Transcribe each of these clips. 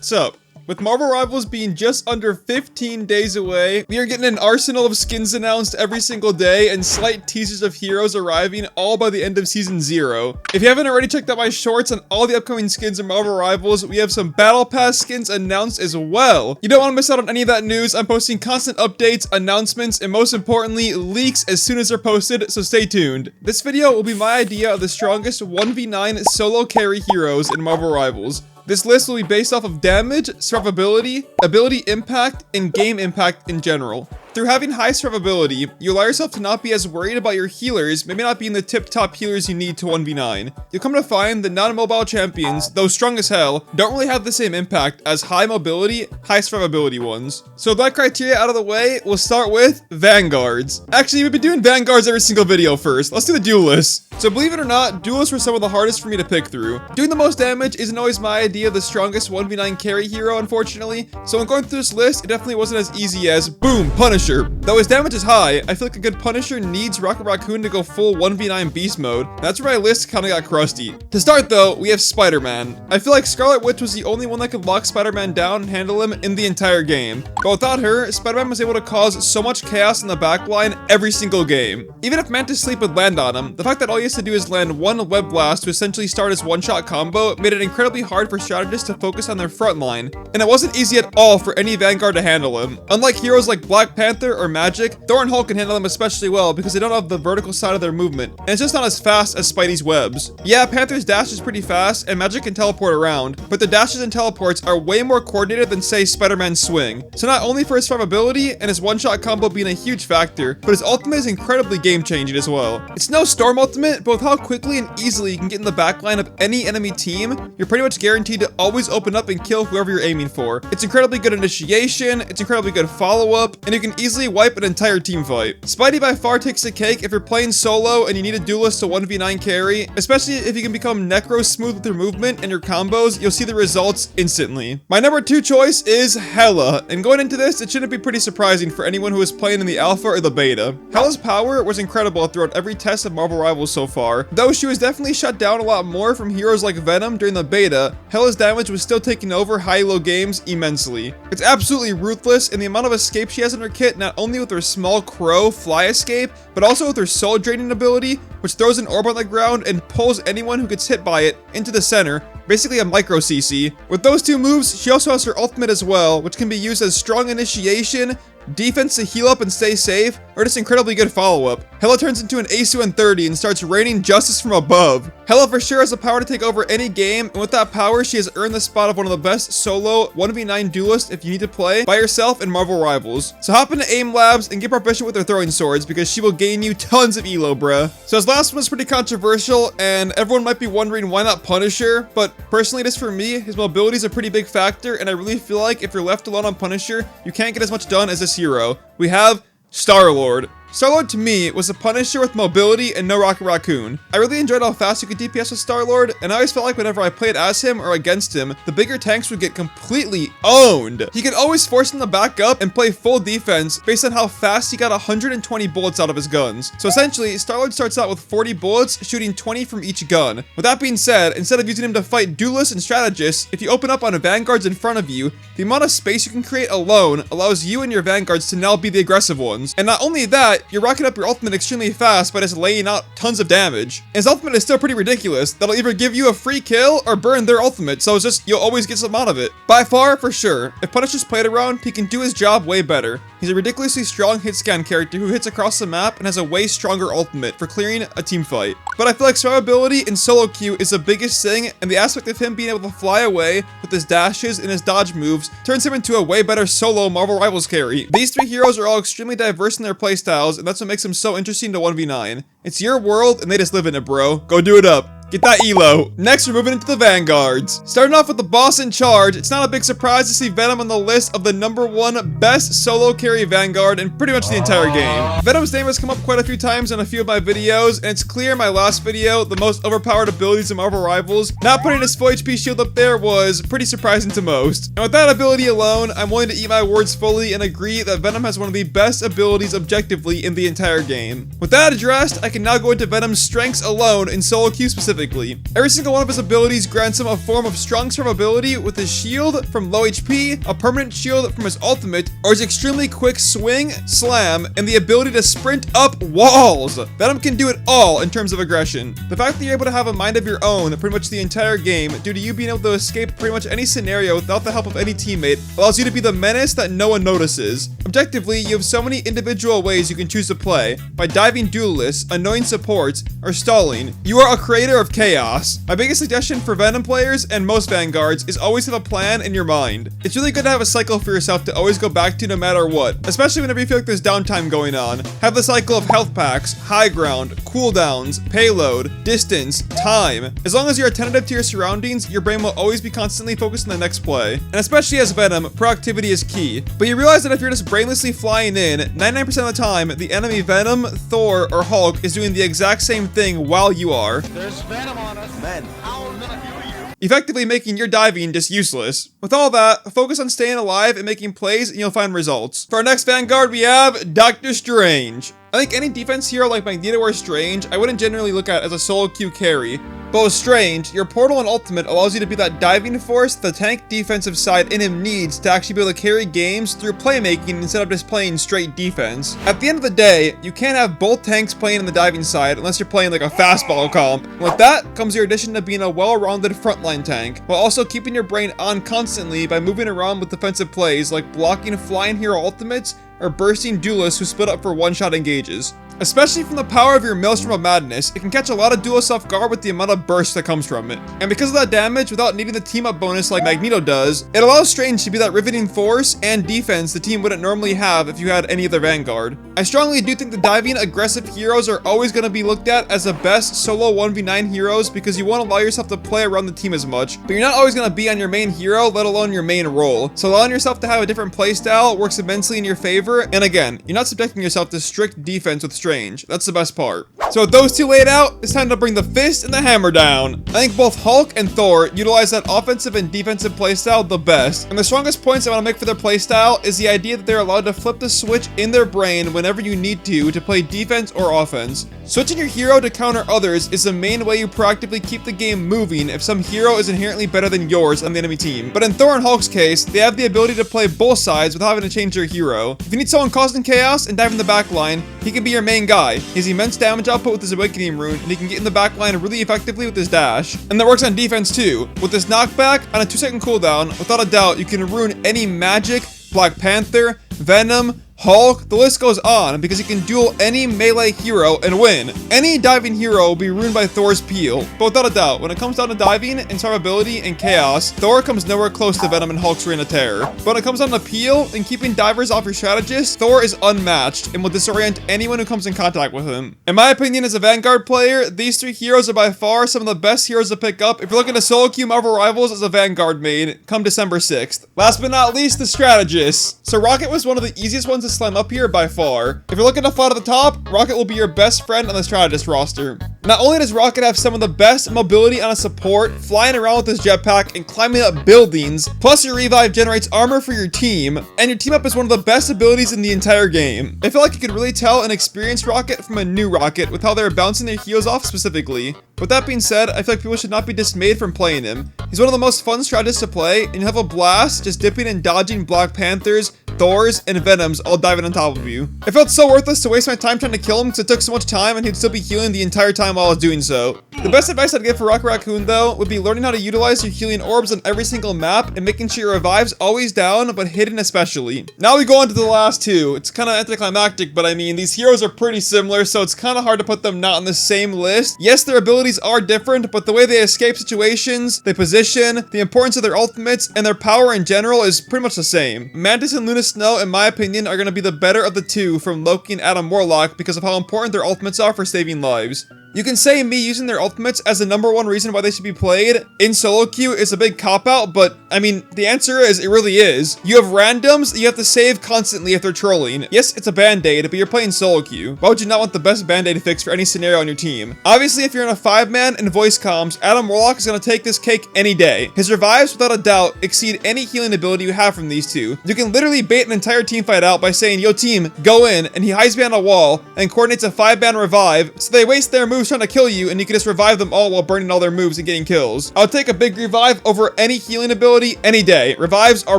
What's up? With Marvel Rivals being just under 15 days away, we are getting an arsenal of skins announced every single day and slight teasers of heroes arriving all by the end of Season 0. If you haven't already checked out my shorts on all the upcoming skins in Marvel Rivals, we have some Battle Pass skins announced as well. You don't want to miss out on any of that news. I'm posting constant updates, announcements, and most importantly, leaks as soon as they're posted, so stay tuned. This video will be my idea of the strongest 1v9 solo carry heroes in Marvel Rivals. This list will be based off of damage, survivability, ability impact, and game impact in general. Through having high survivability, you allow yourself to not be as worried about your healers, maybe not being the tip-top healers you need to 1v9. You'll come to find that non-mobile champions, though strong as hell, don't really have the same impact as high mobility, high survivability ones. So with that criteria out of the way, we'll start with Vanguards. Actually, we've been doing Vanguards every single video first. Let's do the Duelists. So believe it or not, Duelists were some of the hardest for me to pick through. Doing the most damage isn't always my idea of the strongest 1v9 carry hero, unfortunately. So when going through this list, it definitely wasn't as easy as, boom, Punisher. Though his damage is high, I feel like a good Punisher needs Rocket Raccoon to go full 1v9 beast mode. That's where my list kinda got crusty. To start though, we have Spider-Man. I feel like Scarlet Witch was the only one that could lock Spider-Man down and handle him in the entire game. But without her, Spider-Man was able to cause so much chaos in the backline every single game. Even if Mantis Sleep would land on him, the fact that all he has to do is land one web blast to essentially start his one-shot combo made it incredibly hard for strategists to focus on their front line. And it wasn't easy at all for any Vanguard to handle him. Unlike heroes like Black Panther or Magic, Thor and Hulk can handle them especially well because they don't have the vertical side of their movement, and it's just not as fast as Spidey's webs. Yeah, Panther's dash is pretty fast, and Magic can teleport around, but the dashes and teleports are way more coordinated than, say, Spider-Man's swing. So not only for his survivability and his one-shot combo being a huge factor, but his ultimate is incredibly game-changing as well. It's no Storm ultimate, but with how quickly and easily you can get in the backline of any enemy team, you're pretty much guaranteed to always open up and kill whoever you're aiming for. It's incredibly good initiation, it's incredibly good follow-up, and you can easily wipe an entire team fight. Spidey by far takes the cake if you're playing solo and you need a duelist to 1v9 carry, especially if you can become necro smooth with your movement and your combos, you'll see the results instantly. My number 2 choice is Hela, and going into this, it shouldn't be pretty surprising for anyone who is playing in the alpha or the beta. Hela's power was incredible throughout every test of Marvel Rivals so far. Though she was definitely shut down a lot more from heroes like Venom during the beta, Hela's damage was still taking over high-low games immensely. It's absolutely ruthless, and the amount of escape she has in her kit, not only with her small crow fly escape, but also with her soul draining ability, which throws an orb on the ground and pulls anyone who gets hit by it into the center, basically a micro CC. With those two moves, she also has her ultimate as well, which can be used as strong initiation, defense to heal up and stay safe, or just incredibly good follow-up. Hela turns into an Asu in 30 and starts raining justice from above. Hela for sure has the power to take over any game, and with that power, she has earned the spot of one of the best solo 1v9 duelists if you need to play by yourself in Marvel Rivals. So hop into Aim Labs and get proficient with her throwing swords because she will gain you tons of elo, bruh. So his last one is pretty controversial, and everyone might be wondering why not Punisher, but personally just for me, his mobility is a pretty big factor, and I really feel like if you're left alone on Punisher, you can't get as much done as this hero. We have Starlord. Starlord to me was a Punisher with mobility and no Rocket Raccoon. I really enjoyed how fast you could DPS with Starlord, and I always felt like whenever I played as him or against him, the bigger tanks would get completely owned. He could always force them to back up and play full defense based on how fast he got 120 bullets out of his guns. So essentially, Starlord starts out with 40 bullets, shooting 20 from each gun. With that being said, instead of using him to fight duelists and strategists, if you open up on Vanguards in front of you, the amount of space you can create alone allows you and your Vanguards to now be the aggressive ones. And not only that, you're rocking up your ultimate extremely fast by just laying out tons of damage. His ultimate is still pretty ridiculous. That'll either give you a free kill or burn their ultimate, so it's just you'll always get some out of it. By far, for sure, if Punisher's played around, he can do his job way better. He's a ridiculously strong hit scan character who hits across the map and has a way stronger ultimate for clearing a team fight. But I feel like survivability in solo queue is the biggest thing, and the aspect of him being able to fly away with his dashes and his dodge moves turns him into a way better solo Marvel Rivals carry. These 3 heroes are all extremely diverse in their playstyles, and that's what makes them so interesting to 1v9. It's your world, and they just live in it, bro. Go do it up. Get that elo. Next, we're moving into the Vanguards. Starting off with the boss in charge, it's not a big surprise to see Venom on the list of the #1 best solo carry Vanguard in pretty much the entire game. Venom's name has come up quite a few times in a few of my videos, and it's clear in my last video, the most overpowered abilities in Marvel Rivals, not putting his full HP shield up there was pretty surprising to most. And with that ability alone, I'm willing to eat my words fully and agree that Venom has one of the best abilities objectively in the entire game. With that addressed, I can now go into Venom's strengths alone in solo queue specifically. specifically. Every single one of his abilities grants him a form of strong survivability with his shield from low HP, a permanent shield from his ultimate, or his extremely quick swing, slam, and the ability to sprint up walls. Venom can do it all in terms of aggression. The fact that you're able to have a mind of your own pretty much the entire game due to you being able to escape pretty much any scenario without the help of any teammate allows you to be the menace that no one notices. Objectively, you have so many individual ways you can choose to play. By diving duelists, annoying supports, or stalling, you are a creator of chaos. My biggest suggestion for Venom players and most Vanguards is always have a plan in your mind. It's really good to have a cycle for yourself to always go back to no matter what, especially whenever you feel like there's downtime going on. Have the cycle of health packs, high ground, cooldowns, payload, distance, time. As long as you're attentive to your surroundings, your brain will always be constantly focused on the next play. And especially as Venom, proactivity is key. But you realize that if you're just brainlessly flying in, 99% of the time, the enemy Venom, Thor, or Hulk is doing the exact same thing while you are. There's Venom on us. Men, I'll not heal you. Effectively making your diving just useless. With all that, focus on staying alive and making plays and you'll find results. For our next Vanguard, we have Doctor Strange. I think any defense hero like Magneto or Strange, I wouldn't generally look at as a solo queue carry. But with Strange, your portal and ultimate allows you to be that diving force the tank defensive side in him needs to actually be able to carry games through playmaking instead of just playing straight defense. At the end of the day, you can't have both tanks playing in the diving side unless you're playing like a fastball comp. And with that comes your addition to being a well-rounded frontline tank, while also keeping your brain on constantly by moving around with defensive plays like blocking flying hero ultimates or bursting duelists who split up for one-shot engages. Especially from the power of your Maelstrom of Madness, it can catch a lot of duelists off guard with the amount of burst that comes from it. And because of that damage, without needing the team-up bonus like Magneto does, it allows Strange to be that riveting force and defense the team wouldn't normally have if you had any other Vanguard. I strongly do think the diving, aggressive heroes are always going to be looked at as the best solo 1v9 heroes because you won't allow yourself to play around the team as much, but you're not always going to be on your main hero, let alone your main role. So allowing yourself to have a different playstyle works immensely in your favor, and again, you're not subjecting yourself to strict defense with Strange. That's the best part. So with those two laid out, it's time to bring the fist and the hammer down. I think both Hulk and Thor utilize that offensive and defensive playstyle the best. And the strongest points I want to make for their playstyle is the idea that they're allowed to flip the switch in their brain whenever you need to play defense or offense. Switching your hero to counter others is the main way you proactively keep the game moving if some hero is inherently better than yours on the enemy team. But in Thor and Hulk's case, they have the ability to play both sides without having to change their hero. If you need someone causing chaos and dive in the back line, he can be your main guy. He has immense damage output with his Awakening rune, and he can get in the back line really effectively with his dash. And that works on defense too. With his knockback on a 2-second cooldown, without a doubt, you can ruin any magic, Black Panther, Venom, Hulk, the list goes on because he can duel any melee hero and win. Any diving hero will be ruined by Thor's peel, but without a doubt, when it comes down to diving and survivability and chaos, Thor comes nowhere close to Venom and Hulk's reign of terror. But when it comes down to peel and keeping divers off your strategists, Thor is unmatched and will disorient anyone who comes in contact with him. In my opinion as a Vanguard player, these three heroes are by far some of the best heroes to pick up if you're looking to solo queue Marvel Rivals as a Vanguard main come December 6th. Last but not least, the Strategists. So Rocket was one of the easiest ones to slam up here by far. If you're looking to fly to the top, Rocket will be your best friend on the Strategist roster. Not only does Rocket have some of the best mobility on a support, flying around with his jetpack and climbing up buildings, plus your revive generates armor for your team, and your team up is one of the best abilities in the entire game. I feel like you could really tell an experienced Rocket from a new Rocket with how they're bouncing their heals off specifically. With that being said, I feel like people should not be dismayed from playing him. He's one of the most fun strategists to play, and you have a blast just dipping and dodging Black Panthers, Thors, and Venoms all diving on top of you. It felt so worthless to waste my time trying to kill him because it took so much time and he'd still be healing the entire time while I was doing so. The best advice I'd give for Rocket Raccoon though would be learning how to utilize your healing orbs on every single map and making sure your revive's always down but hidden especially. Now we go on to the last two. It's kind of anticlimactic, but I mean these heroes are pretty similar, so it's kind of hard to put them not on the same list. Yes, their abilities are different, but the way they escape situations, they position, the importance of their ultimates, and their power in general is pretty much the same. Mantis and Luna Snow, in my opinion, are going to be the better of the two from Loki and Adam Warlock because of how important their ultimates are for saving lives. You can say me using their ultimates as the #1 reason why they should be played in solo queue is a big cop-out, but I mean, the answer is, it really is. You have randoms that you have to save constantly if they're trolling. Yes, it's a band-aid, but you're playing solo queue. Why would you not want the best band-aid fix for any scenario on your team? Obviously, if you're in a 5-man and voice comms, Adam Warlock is going to take this cake any day. His revives, without a doubt, exceed any healing ability you have from these two. You can literally bait an entire team fight out by saying, yo team, go in, and he hides behind a wall and coordinates a 5-man revive, so they waste their move moves trying to kill you, and you can just revive them all while burning all their moves and getting kills. I would take a big revive over any healing ability any day. Revives are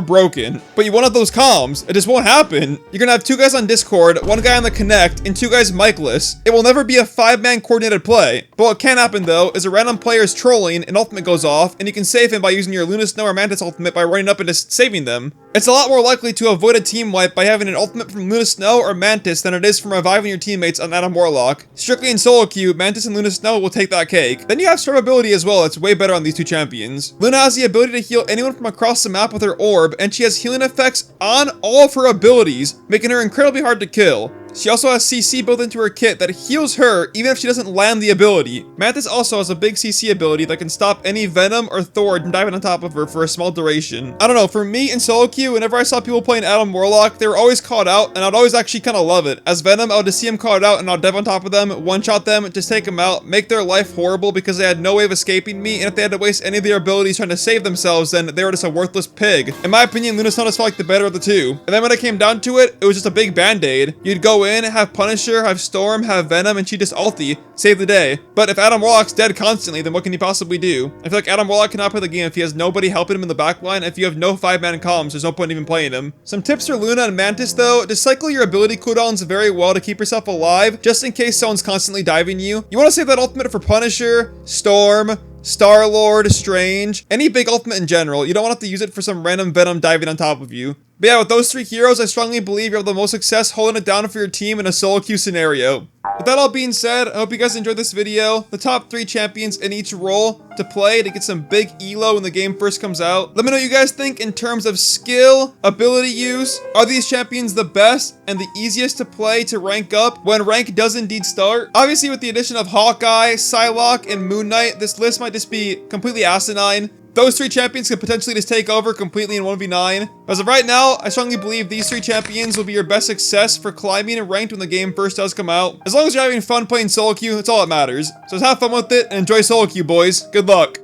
broken. But you won't have those comms. It just won't happen. You're gonna have 2 guys on Discord, 1 guy on the Connect, and 2 guys micless. It will never be a 5-man coordinated play. But what can happen though is a random player is trolling, an ultimate goes off, and you can save him by using your Luna Snow or Mantis ultimate by running up and just saving them. It's a lot more likely to avoid a team wipe by having an ultimate from Luna Snow or Mantis than it is from reviving your teammates on Adam Warlock. Strictly in solo queue, Mantis and Luna Snow will take that cake. Then you have survivability as well, it's way better on these 2 champions. Luna has the ability to heal anyone from across the map with her orb, and she has healing effects on all of her abilities, making her incredibly hard to kill. She also has CC built into her kit that heals her even if she doesn't land the ability. Mantis also has a big CC ability that can stop any Venom or Thor from diving on top of her for a small duration. I don't know, for me in solo queue, whenever I saw people playing Adam Warlock, they were always caught out, and I'd always actually kind of love it. As Venom, I would just see him caught out and I'd dive on top of them, one-shot them, just take them out, make their life horrible because they had no way of escaping me, and if they had to waste any of their abilities trying to save themselves, then they were just a worthless pig. In my opinion, Luna Snow just felt like the better of the 2. And then when it came down to it, it was just a big band-aid. You'd go in, have Punisher, have Storm, have Venom, and she just ulti, save the day. But if Adam Warlock's dead constantly, then what can he possibly do? I feel like Adam Warlock cannot play the game if he has nobody helping him in the backline. If you have no 5-man comms, there's no point in even playing him. Some tips for Luna and Mantis though, just cycle your ability cooldowns very well to keep yourself alive, just in case someone's constantly diving you. You want to save that ultimate for Punisher, Storm, Starlord, Strange, any big ultimate in general. You don't want to have to use it for some random Venom diving on top of you. But yeah, with those 3 heroes, I strongly believe you have the most success holding it down for your team in a solo queue scenario. With that all being said, I hope you guys enjoyed this video. The top 3 champions in each role to play to get some big elo when the game first comes out. Let me know what you guys think in terms of skill, ability use. Are these champions the best and the easiest to play to rank up when rank does indeed start? Obviously, with the addition of Hawkeye, Psylocke, and Moon Knight, this list might just be completely asinine. Those 3 champions could potentially just take over completely in 1v9. As of right now, I strongly believe these 3 champions will be your best success for climbing and ranked when the game first does come out. As long as you're having fun playing solo queue, that's all that matters. So just have fun with it and enjoy solo queue, boys. Good luck.